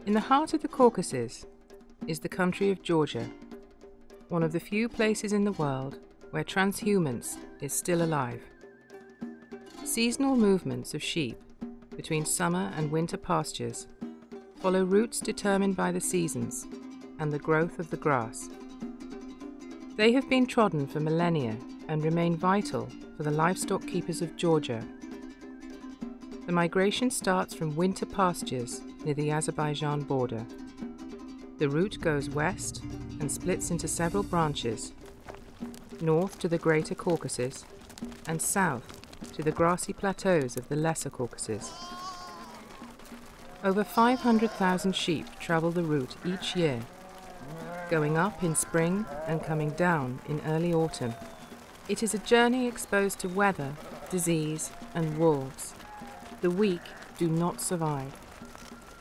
In the heart of the Caucasus is the country of Georgia, one of the few places in the world where transhumance is still alive. Seasonal movements of sheep between summer and winter pastures follow routes determined by the seasons and the growth of the grass. They have been trodden for millennia and remain vital for the livestock keepers of Georgia. The migration starts from winter pastures near the Azerbaijan border. The route goes west and splits into several branches, north to the Greater Caucasus and south to the grassy plateaus of the Lesser Caucasus. Over 500,000 sheep travel the route each year, going up in spring and coming down in early autumn. It is a journey exposed to weather, disease, and wolves. The weak do not survive,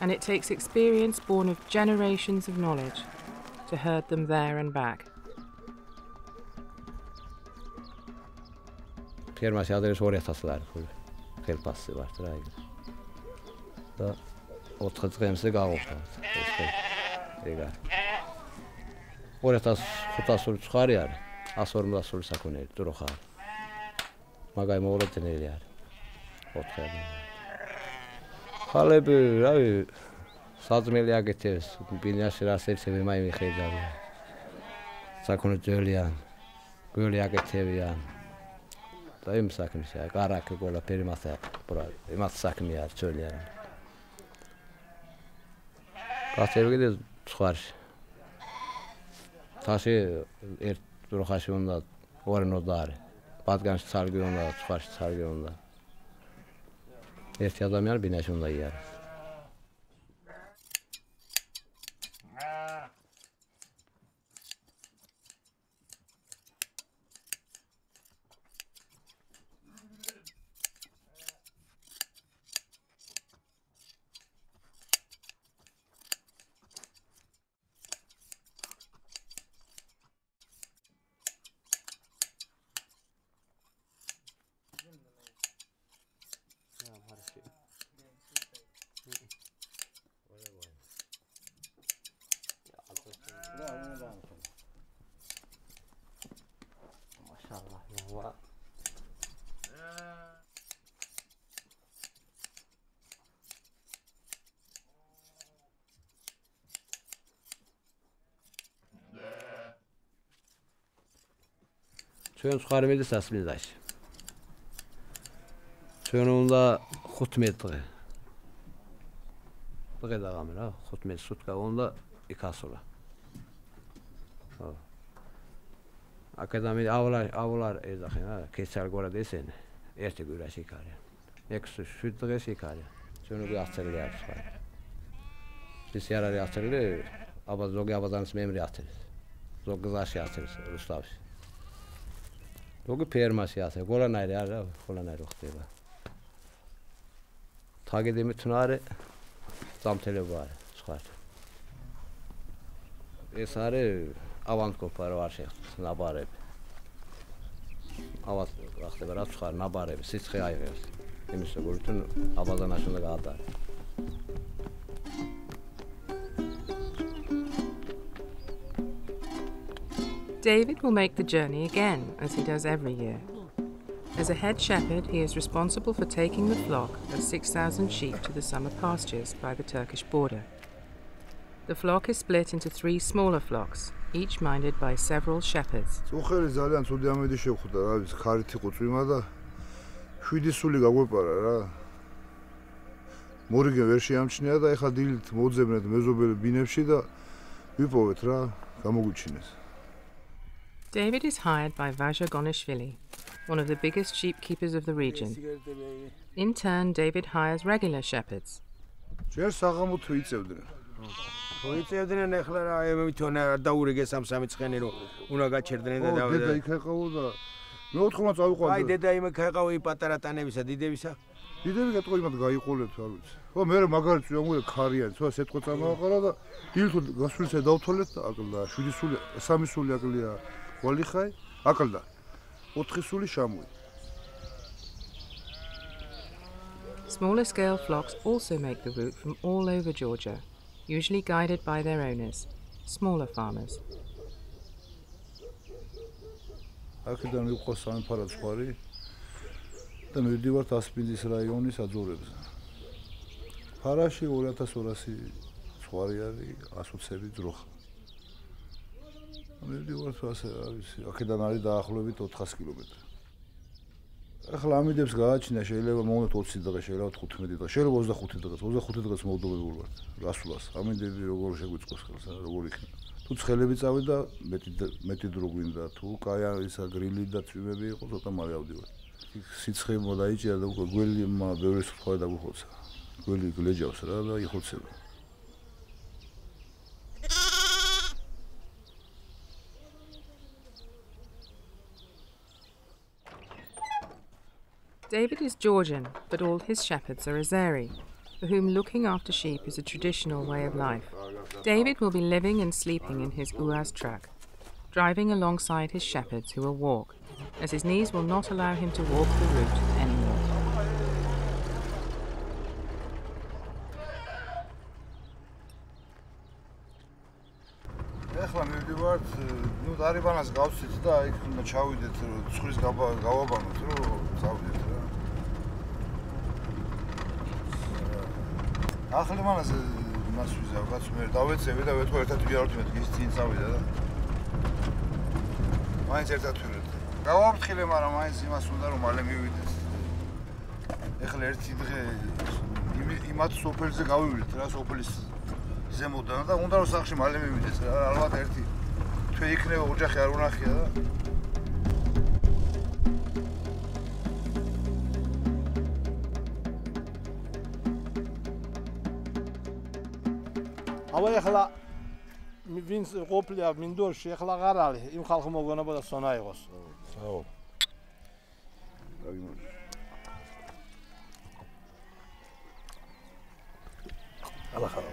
and it takes experience born of generations of knowledge to herd them there and back. Firmasi adres orientaslar helpassi var trayg. Da otqıtsqemsi qağoqlar. Egar. Orientas xutasul çıxarıyar. Asormdasul sakunel duruxar. Magay moğlatınelyar. Otqar. Xalebi, ay sazmeli agets, binasira sepsebi may mixedar. Sakunelian. Goli agetevyan. Da imsakmış ya. Qarakı qola perimasa bura. İmat sakmıyar söyləyər. Qatevgi də çıxar. Taşı duruxaşında orinodar. Badqanç sargıyonda, çıxar sargıyonda. Erti adam yer bineşonda yer. Maşallah ya. Çön çıxarımıydı səsli daş. Çönündə 5 metri. Bu qədər qamır ha, 5 metri sutka, onda 2 asıla. Akademi avlar ezaxın ha, keçər qora desən, ertə güləşi karya. Eksu şüddüğü şikarya. Çönü qıyaqçılı çıxar. Biz yarar yaxçılı, zogi abadanız memri yaxçılız. Zog qızaş yaxçılız, Rustavş. Zogi permas yaxçılız, qolan ayrı ya, qolan ayrı oxtayla. Tagidimi tunarı, zamteli var, çıxar. Esarı avant koparı var şey, nabarib. Avat vaxtı bəra çıxar, nabarib, sıçqı ayırır. Demişsə, bütün abadan aşında qadar. David will make the journey again, as he does every year. As a head shepherd, he is responsible for taking the flock of 6,000 sheep to the summer pastures by the Turkish border. The flock is split into 3 smaller flocks, each minded by several shepherds. David is hired by Vaja Gonishvili, one of the biggest sheep keepers of the region. In turn, David hires regular shepherds. Smaller scale flocks also make the route from all over Georgia, usually guided by their owners, smaller farmers. აქედან მიყვავს სამიფარად ზღვარი და მივდივართ ასპინძის რაიონის აძორებზე. ფარაში 2200 ზღვარი არის, 120 ძროხა. მივდივართ ასე, რა ვიცი, აქედან არის დაახლოებით 400 კილომეტრი. ახლა ამიდებს გააჩინა, შეიძლება მოვუნოთ 20 დღე, შეიძლება 15 დღე, შეიძლება 25 დღე, 25 დღეს მოვდობები ვართ. რასულას, ამიდები როგორ შეგვიწყოს ხელს, როგორ იქნება. თუ ცხელები წავიდა, მეტი დრო გვინდა, თუ კაი ისა გრილი და წვიმები იყო, ცოტა მალე ავდივარ. სიცხე მოდაიჭირა და უკვე გველი ბევრი სხვა დაგვიხოცა. გველი გლეჯავს რა და იხოცება. David is Georgian, but all his shepherds are Azeri, for whom looking after sheep is a traditional way of life. David will be living and sleeping in his Uaz truck, driving alongside his shepherds who will walk, as his knees will not allow him to walk the route anymore. ახლა მივდივართ, ნუ დარიბანას გავცით და იქ უნდა ჩავიდეთ, ცხრის გავაბანოთ, რომ წავიდეთ რა. ახლა მანას მას ვიზავ, კაც მე დავეცევი და ვეთქვა ერთად ვიარავთ მე ის წინ წავიდა და მაინც ერთად ვიარეთ. გავაფრთხილე, მაგრამ მაინც იმას უნდა რომ მალე მივიდეს. ახლა ერთი დღე იმათ სოფელზე გავივიდეთ რა, სოფლის ზემოდან და უნდა რომ სახში მალე მივიდეს რა, ალბათ ერთი თვე იქნება ოჯახი არ უნახია და აბა ახლა ვინც ყოფილია მინდორში, ახლა აღარ არის, იმ ხალხი მოგონებოდა სონა იყოს. აო. აგიმო. აბა ხარო.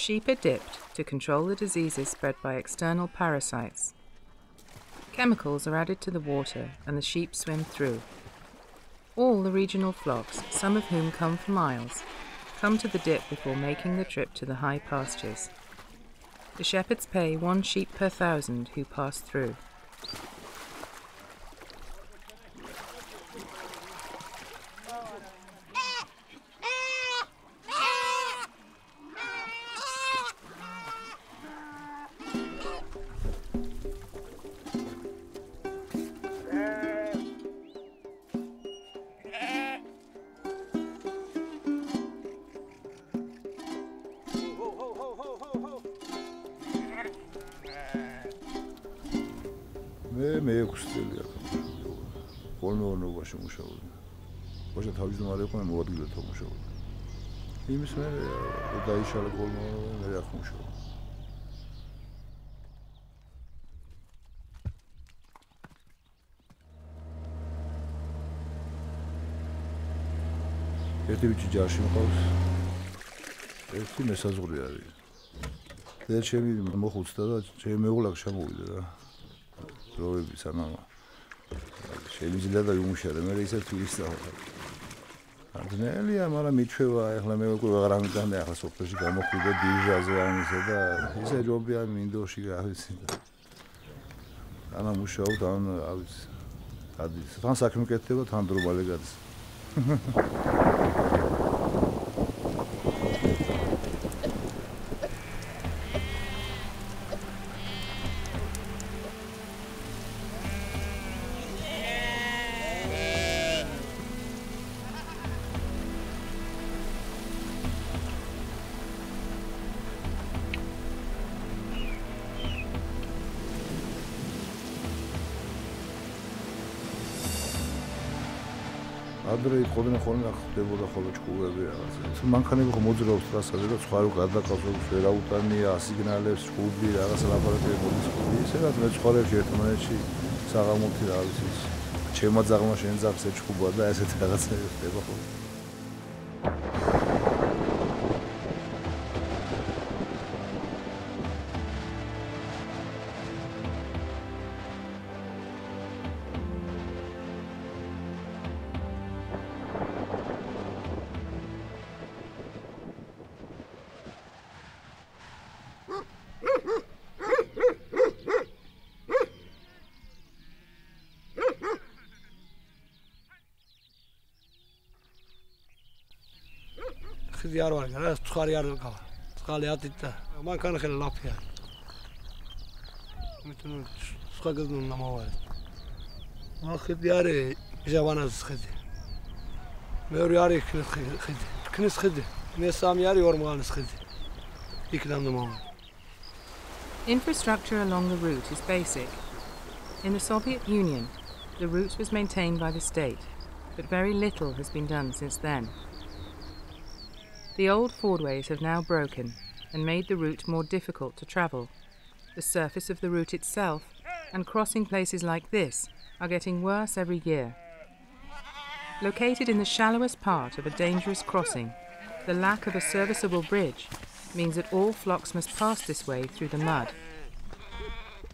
Sheep are dipped to control the diseases spread by external parasites. Chemicals are added to the water and the sheep swim through. All the regional flocks, some of whom come for miles, come to the dip before making the trip to the high pastures. The shepherds pay 1 sheep per 1,000 who pass through. მე 6 წელია ხოლმეობაში მუშაობდი. ოღონდ თავის მომარე იყო მოადგილეთა მუშაობდი. იმის მე დაიშალა ხოლმე მე აქ მუშაობდი. ერთი ბიჭი ჯარში მყავს. ერთი მესაზღვრე არის. და ჩემი მოხუცდა და ჩემი მეუღლა შემოვიდა რა. დროები სანამ შეიძლება და იმუშავე მე ისე თვისავ. ადნელია, მაგრამ მიჩვევა, ახლა მე უკვე აღარ ამიტანე, ახლა სოფელში გამოხვიდე დიჟაზე ამისა და ისე ჯობია მინდორში რა ვიცი. ანა მუშაობ და რა ვიცი. ადის. თან საქმე კეთდება, თან დრო მალე გადის. ადრე იყოდნენ ხოლმე ხდებოდა ხოლმე ჭკუები რაღაცა. მანქანები ხო მოძრაობს ტრასაზე და სხვა რო გადაკავებს ვერაუტანია, ასიგნალებს, ჭკუები, რაღაცა ლაპარაკები მოდის. ისე რა მეცხოვრებში ერთმანეთში საღამოთი რა ვიცი ის. ჩემმა ძაღლმა შენ ძაღლს ეჭკუბა და ესეთი რაღაცები ხდება ხოლმე. ხიდი არ ვარ რა ცხარი არ გავა წყალი ატით და მანქანა ხელა ლაფია მეტნუ სხვა გზნო ნამავარი ხიდი არის ჟავანას ხიდი მეორე არის ქნის ხიდი მესამე არის ორმღანის ხიდი იქიდან ნამავარი. Infrastructure along the route is basic. In the Soviet Union, the route was maintained by the state, but very little has been done since then. The old fordways have now broken and made the route more difficult to travel. The surface of the route itself and crossing places like this are getting worse every year. Located in the shallowest part of a dangerous crossing, the lack of a serviceable bridge means that all flocks must pass this way through the mud.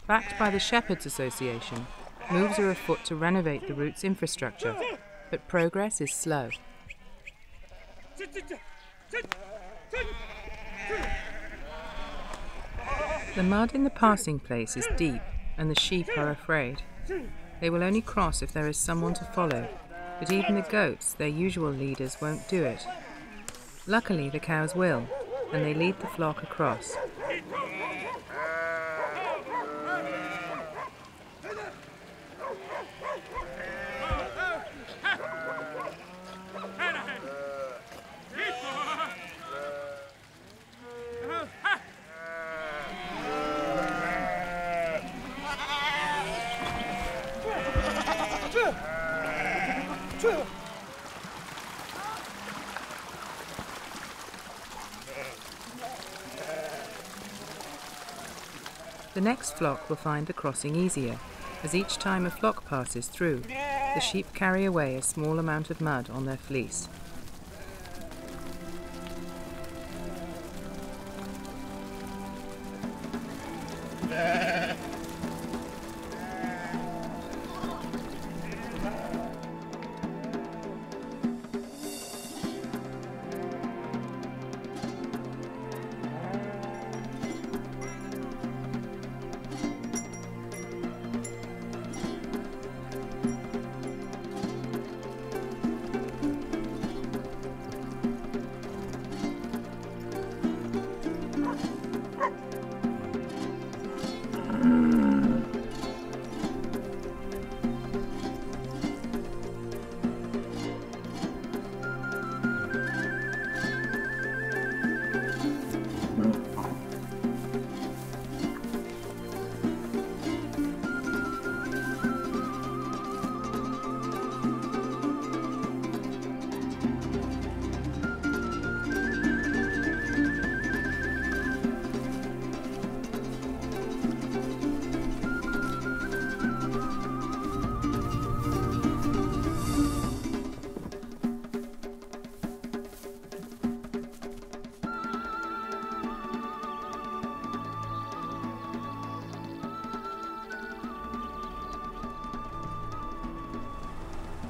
Backed by the Shepherds Association, moves are afoot to renovate the route's infrastructure, but progress is slow. The mud in the passing place is deep and the sheep are afraid. They will only cross if there is someone to follow, but even the goats, their usual leaders, won't do it. Luckily, the cows will, and they lead the flock across. The next flock will find the crossing easier, as each time a flock passes through, the sheep carry away a small amount of mud on their fleece.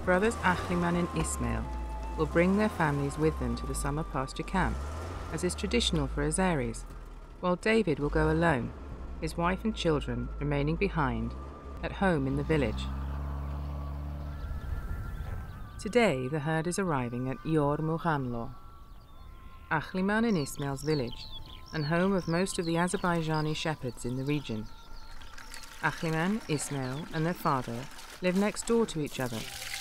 Brothers Achliman and Ismail will bring their families with them to the summer pasture camp, as is traditional for Azeris, while David will go alone, his wife and children remaining behind, at home in the village. Today the herd is arriving at Yor Muhanlo, Achliman and Ismail's village, and home of most of the Azerbaijani shepherds in the region. Achliman, Ismail and their father live next door to each other,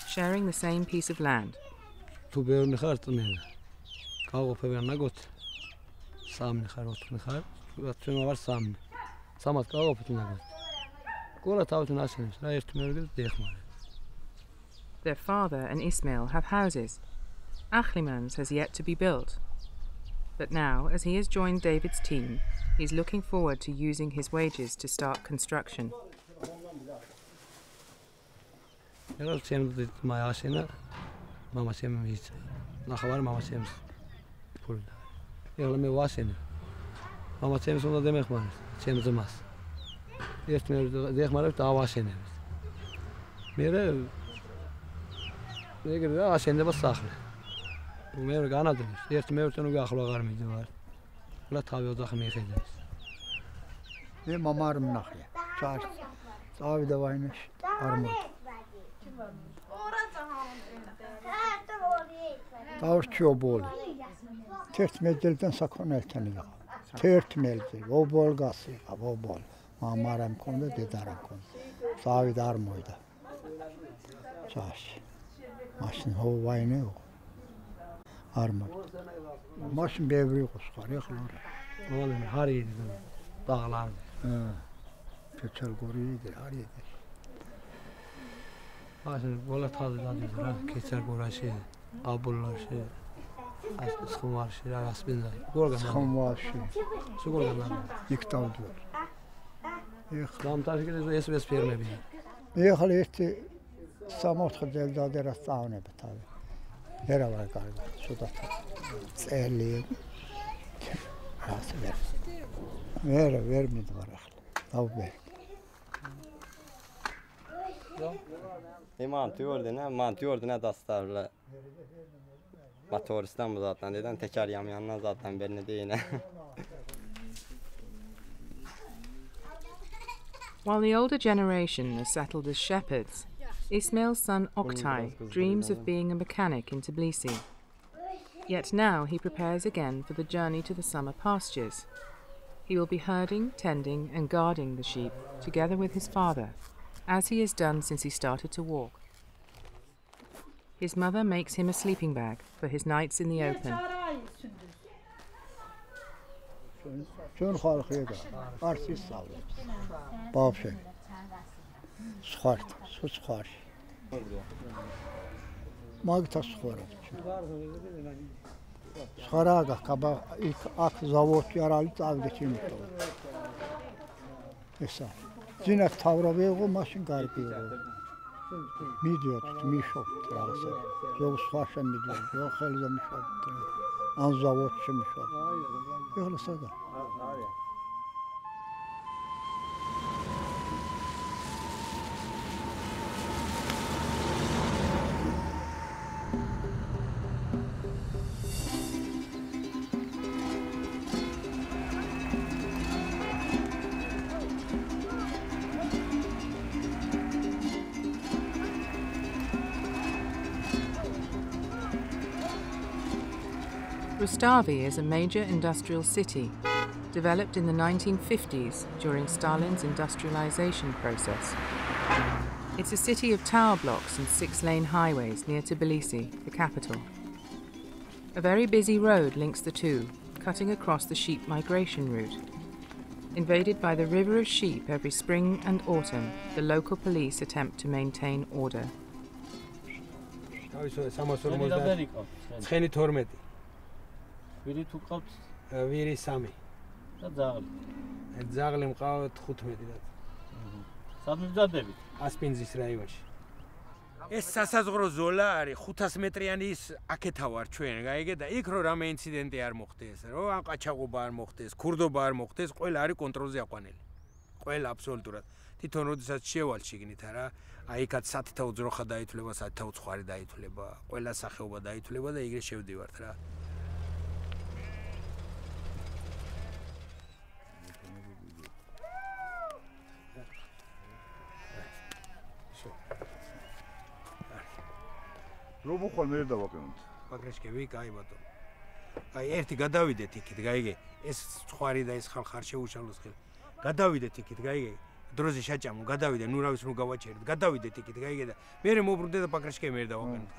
sharing the same piece of land. Their father and Ismail have houses. Achliman's has yet to be built. But now, as he has joined David's team, he's looking forward to using his wages to start construction. Mantı dastarla. Motoristan bu zaten dedim teker yanından zaten belli değil. While the older generation is settled as shepherds, Ismail's son Oktay dreams of being a mechanic in Tbilisi. Yet now he prepares again for the journey to the summer pastures. He will be herding, tending and guarding the sheep together with his father, as he has done since he started to walk. His mother makes him a sleeping bag for his nights in the open. Rustavi is a major industrial city, developed in the 1950s during Stalin's industrialization process. It's a city of tower blocks and 6-lane highways near Tbilisi, the capital. A very busy road links the two, cutting across the sheep migration route. Invaded by the river of sheep every spring and autumn, the local police attempt to maintain order. ეს სასაზღვრო ზოლა არის 500 მეტრიანი ის აქეთა ვარ ჩვენ, გაიგე და იქ რო რამე ინციდენტი არ მოხდეს, რო ან ყაჩაღობა არ მოხდეს, ქურდობა არ მოხდეს, ყველა არის კონტროლზე აყვანილი. ყველა აბსოლუტურად. თვითონ როდესაც შევალ შიგნით არა, აი იქაც სათითო უძროხა დაითვლება, სათითო უცხარი დაითვლება, ყველა სახეობა დაითვლება და იგრე შევდივართ რა. Robo ხვალ მე დავაყენოთ. პაგრეშკევი, კაი ბატონო. აი ერთი გადავიდეთ იქით, გაიგე? ეს ხვარი და ეს ხალხ არ შეუშალოს ხელ. გადავიდეთ იქით, გაიგე? დროზე შაჭამო, გადავიდე, ნუ რა ვიცი, ნუ გავაჩერეთ. გადავიდეთ იქით, გაიგე და მე მოbrunდე და პაგრეშკევი მე დავაყენოთ.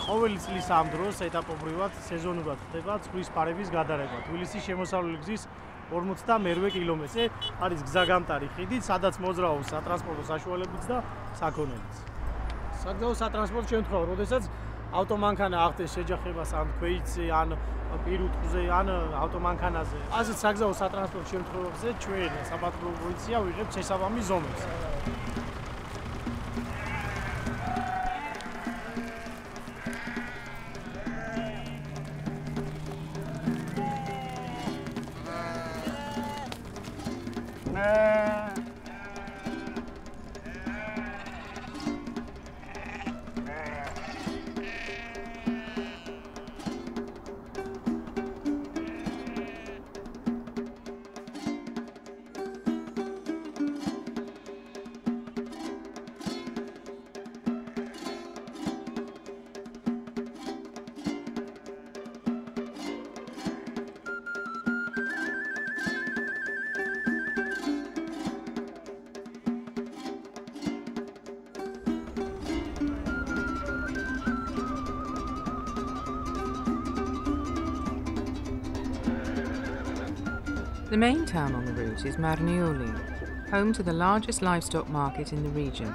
ყოველი წლის ამ დროს ეტაპობრივად სეზონურად ხდება წყლის ფარების გადარება. თბილისის შემოსავლელი გზის 48 კილომეტრზე არის გზაგამტარი ხიდი, სადაც მოძრაობს სატრანსპორტო საშუალებიც და საქონელიც. საგზაო სატრანსპორტო შემთხვევა, როდესაც ავტომანქანა ახდენს შეჯახებას ან ქვეითზე, ან პირუტყვზე, ან ავტომანქანაზე. ასეთ საგზაო სატრანსპორტო შემთხვევებზე ჩვენ საპატრულო პოლიცია ვიღებთ შესაბამის ზომებს. The main town on the route is Marniuli, home to the largest livestock market in the region.